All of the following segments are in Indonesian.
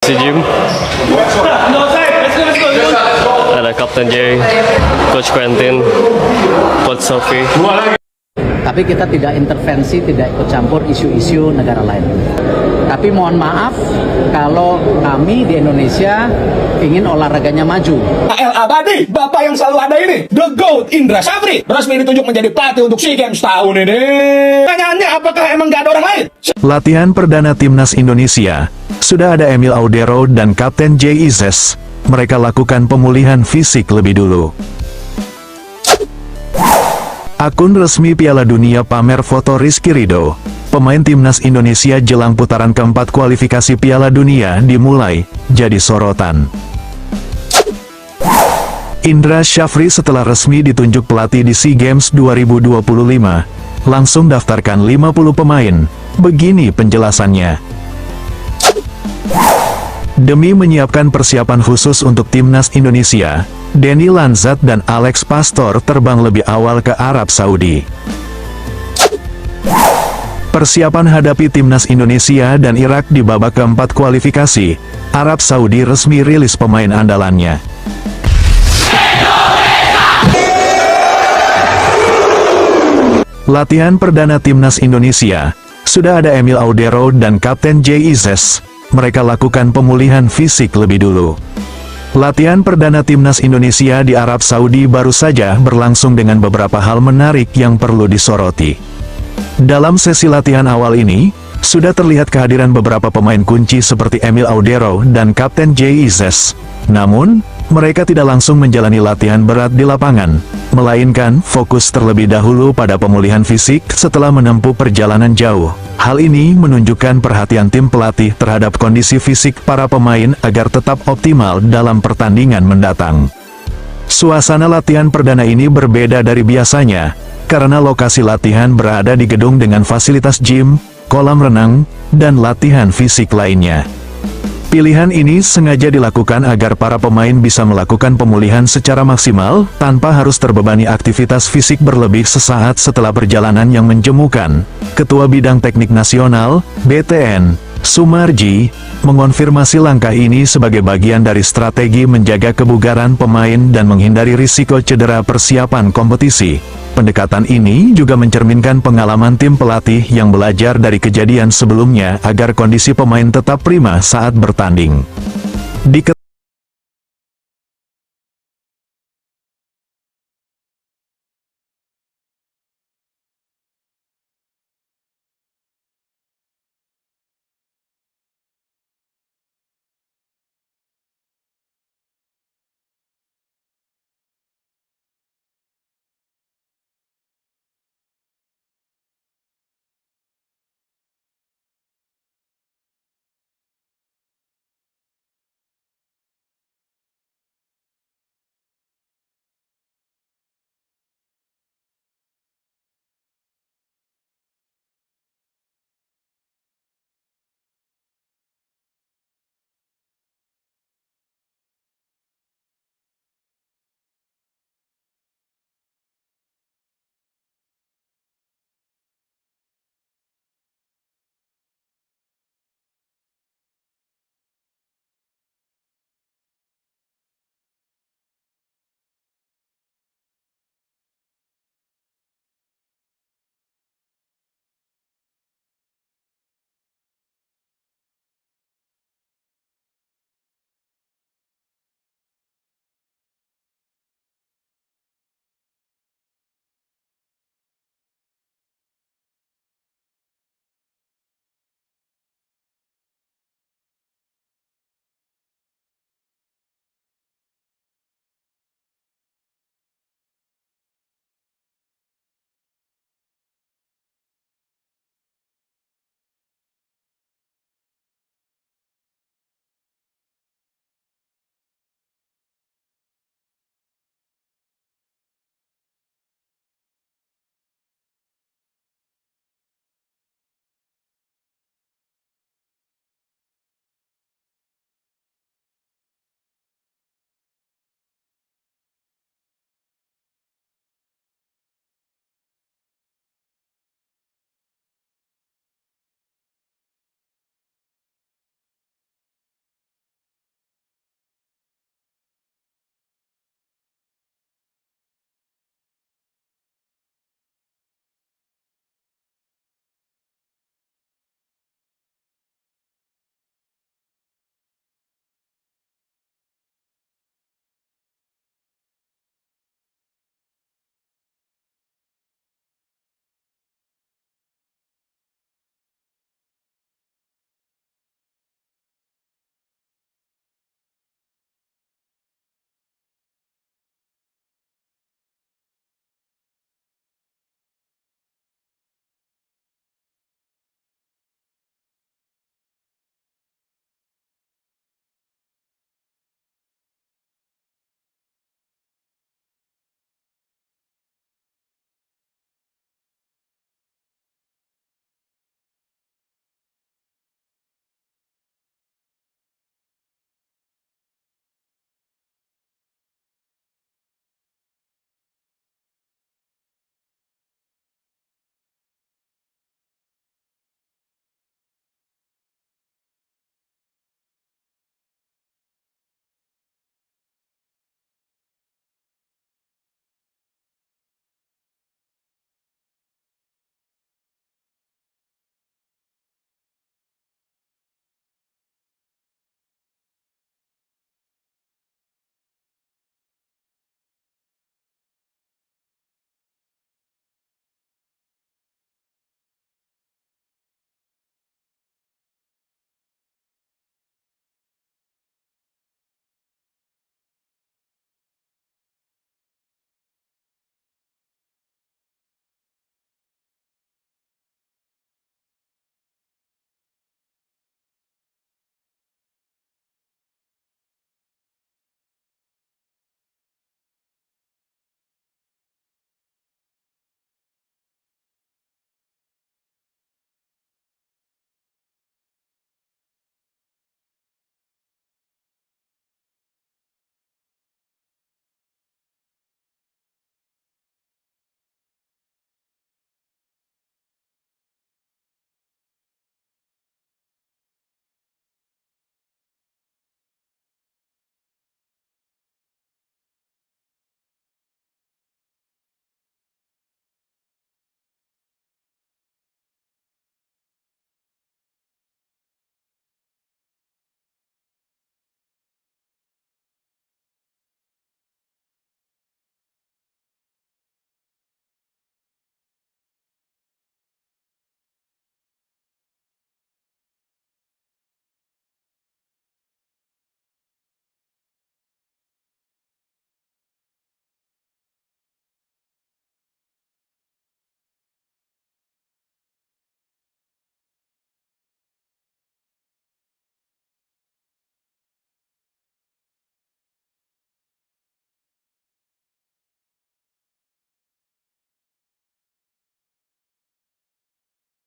Si Jim, ada Kapten Jay, Coach Quentin, Coach Sophie. Tapi kita tidak intervensi, tidak ikut campur isu-isu negara lain. Tapi mohon maaf kalau kami di Indonesia ingin olahraganya maju. El Abadi, Bapak yang selalu ada ini, The GOAT Indra Safri, resmi ditunjuk menjadi pelatih untuk SEA Games tahun ini. Pertanyaannya, apakah emang gak ada orang lain? Latihan perdana Timnas Indonesia. Sudah ada Emil Audero dan Kapten Jay Izes. Mereka lakukan pemulihan fisik lebih dulu. Akun resmi Piala Dunia pamer foto Rizky Ridho. Pemain Timnas Indonesia jelang putaran keempat kualifikasi Piala Dunia dimulai, jadi sorotan. Indra Syafri setelah resmi ditunjuk pelatih di SEA Games 2025, langsung daftarkan 50 pemain. Begini penjelasannya. Demi menyiapkan persiapan khusus untuk Timnas Indonesia, Denny Lanzat dan Alex Pastor terbang lebih awal ke Arab Saudi. Persiapan hadapi Timnas Indonesia dan Irak di babak keempat kualifikasi, Arab Saudi resmi rilis pemain andalannya. Latihan perdana Timnas Indonesia, sudah ada Emil Audero dan Kapten Jay Izes. Mereka lakukan pemulihan fisik lebih dulu. Latihan perdana Timnas Indonesia di Arab Saudi baru saja berlangsung dengan beberapa hal menarik yang perlu disoroti. Dalam sesi latihan awal ini, sudah terlihat kehadiran beberapa pemain kunci seperti Emil Audero dan Kapten Jay Izes. Namun, mereka tidak langsung menjalani latihan berat di lapangan, melainkan fokus terlebih dahulu pada pemulihan fisik setelah menempuh perjalanan jauh. Hal ini menunjukkan perhatian tim pelatih terhadap kondisi fisik para pemain agar tetap optimal dalam pertandingan mendatang. Suasana latihan perdana ini berbeda dari biasanya, karena lokasi latihan berada di gedung dengan fasilitas gym, kolam renang, dan latihan fisik lainnya. Pilihan ini sengaja dilakukan agar para pemain bisa melakukan pemulihan secara maksimal, tanpa harus terbebani aktivitas fisik berlebih sesaat setelah perjalanan yang menjemukan. Ketua Bidang Teknik Nasional, BTN, Sumarji, mengonfirmasi langkah ini sebagai bagian dari strategi menjaga kebugaran pemain dan menghindari risiko cedera persiapan kompetisi. Pendekatan ini juga mencerminkan pengalaman tim pelatih yang belajar dari kejadian sebelumnya agar kondisi pemain tetap prima saat bertanding.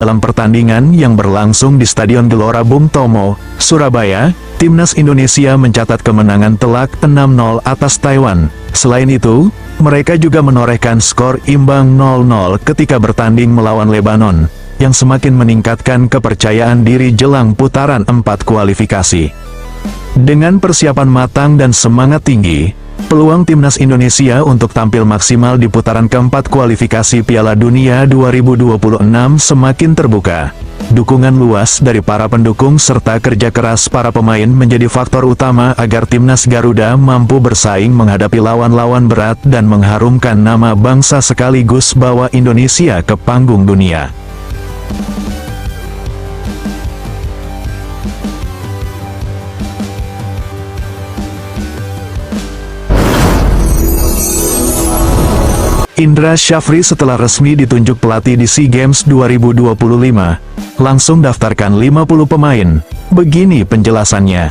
Dalam pertandingan yang berlangsung di Stadion Gelora Bung Tomo, Surabaya, Timnas Indonesia mencatat kemenangan telak 6-0 atas Taiwan. Selain itu, mereka juga menorehkan skor imbang 0-0 ketika bertanding melawan Lebanon, yang semakin meningkatkan kepercayaan diri jelang putaran 4 kualifikasi. Dengan persiapan matang dan semangat tinggi, peluang Timnas Indonesia untuk tampil maksimal di putaran keempat kualifikasi Piala Dunia 2026 semakin terbuka. Dukungan luas dari para pendukung serta kerja keras para pemain menjadi faktor utama agar Timnas Garuda mampu bersaing menghadapi lawan-lawan berat dan mengharumkan nama bangsa sekaligus bawa Indonesia ke panggung dunia. Indra Syafri setelah resmi ditunjuk pelatih di SEA Games 2025, langsung daftarkan 50 pemain. Begini penjelasannya.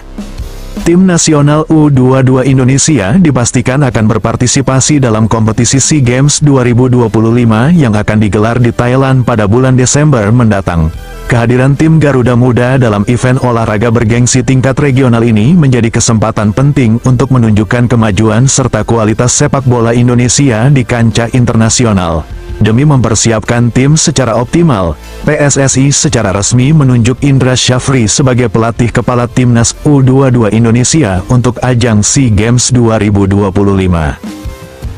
Tim nasional U22 Indonesia dipastikan akan berpartisipasi dalam kompetisi SEA Games 2025 yang akan digelar di Thailand pada bulan Desember mendatang. Kehadiran tim Garuda Muda dalam event olahraga bergengsi tingkat regional ini menjadi kesempatan penting untuk menunjukkan kemajuan serta kualitas sepak bola Indonesia di kancah internasional. Demi mempersiapkan tim secara optimal, PSSI secara resmi menunjuk Indra Syafri sebagai pelatih kepala Timnas U22 Indonesia untuk ajang SEA Games 2025.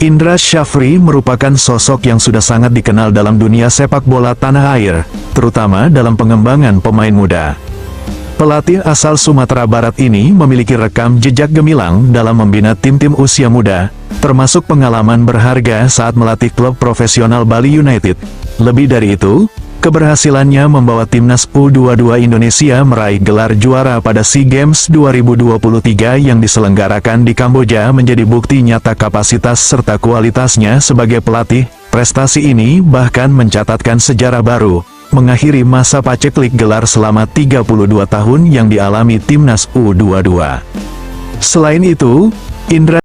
Indra Syafri merupakan sosok yang sudah sangat dikenal dalam dunia sepak bola tanah air, terutama dalam pengembangan pemain muda. Pelatih asal Sumatera Barat ini memiliki rekam jejak gemilang dalam membina tim-tim usia muda, termasuk pengalaman berharga saat melatih klub profesional Bali United. Lebih dari itu, keberhasilannya membawa Timnas U22 Indonesia meraih gelar juara pada SEA Games 2023 yang diselenggarakan di Kamboja menjadi bukti nyata kapasitas serta kualitasnya sebagai pelatih. Prestasi ini bahkan mencatatkan sejarah baru, mengakhiri masa paceklik gelar selama 32 tahun yang dialami Timnas U22. Selain itu, Indra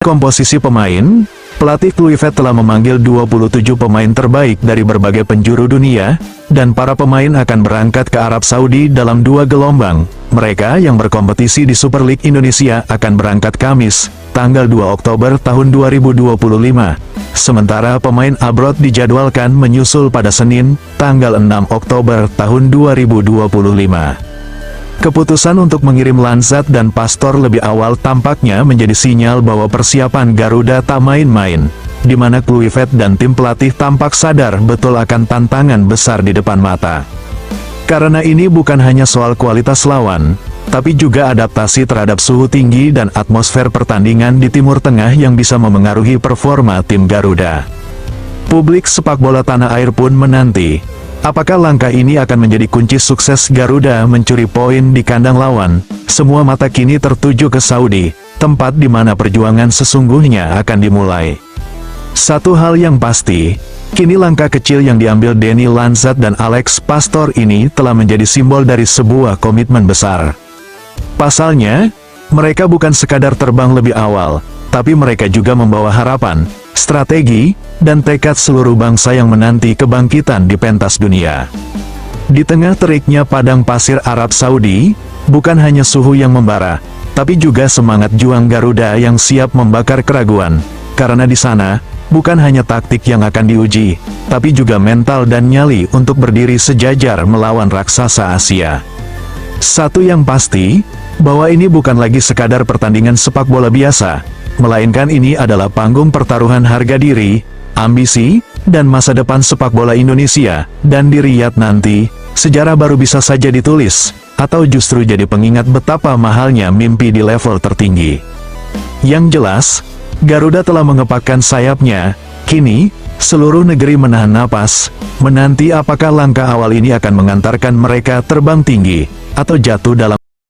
Komposisi pemain, pelatih Kluivert telah memanggil 27 pemain terbaik dari berbagai penjuru dunia, dan para pemain akan berangkat ke Arab Saudi dalam 2 gelombang. Mereka yang berkompetisi di Super League Indonesia akan berangkat Kamis, tanggal 2 Oktober tahun 2025. Sementara pemain abroad dijadwalkan menyusul pada Senin, tanggal 6 Oktober tahun 2025. Keputusan untuk mengirim Lanzat dan Pastor lebih awal tampaknya menjadi sinyal bahwa persiapan Garuda tak main-main, di mana Kluivert dan tim pelatih tampak sadar betul akan tantangan besar di depan mata. Karena ini bukan hanya soal kualitas lawan, tapi juga adaptasi terhadap suhu tinggi dan atmosfer pertandingan di Timur Tengah yang bisa memengaruhi performa tim Garuda. Publik sepak bola tanah air pun menanti, apakah langkah ini akan menjadi kunci sukses Garuda mencuri poin di kandang lawan? Semua mata kini tertuju ke Saudi, tempat di mana perjuangan sesungguhnya akan dimulai. Satu hal yang pasti, kini langkah kecil yang diambil Denny Lanzat dan Alex Pastor ini telah menjadi simbol dari sebuah komitmen besar. Pasalnya, mereka bukan sekadar terbang lebih awal, tapi mereka juga membawa harapan, strategi, dan tekad seluruh bangsa yang menanti kebangkitan di pentas dunia. Di tengah teriknya padang pasir Arab Saudi, bukan hanya suhu yang membara, tapi juga semangat juang Garuda yang siap membakar keraguan. Karena di sana, bukan hanya taktik yang akan diuji, tapi juga mental dan nyali untuk berdiri sejajar melawan raksasa Asia. Satu yang pasti, bahwa ini bukan lagi sekadar pertandingan sepak bola biasa, melainkan ini adalah panggung pertaruhan harga diri, ambisi, dan masa depan sepak bola Indonesia. Dan di Riyadh nanti, sejarah baru bisa saja ditulis, atau justru jadi pengingat betapa mahalnya mimpi di level tertinggi. Yang jelas, Garuda telah mengepakkan sayapnya. Kini, seluruh negeri menahan napas, menanti apakah langkah awal ini akan mengantarkan mereka terbang tinggi, atau jatuh dalam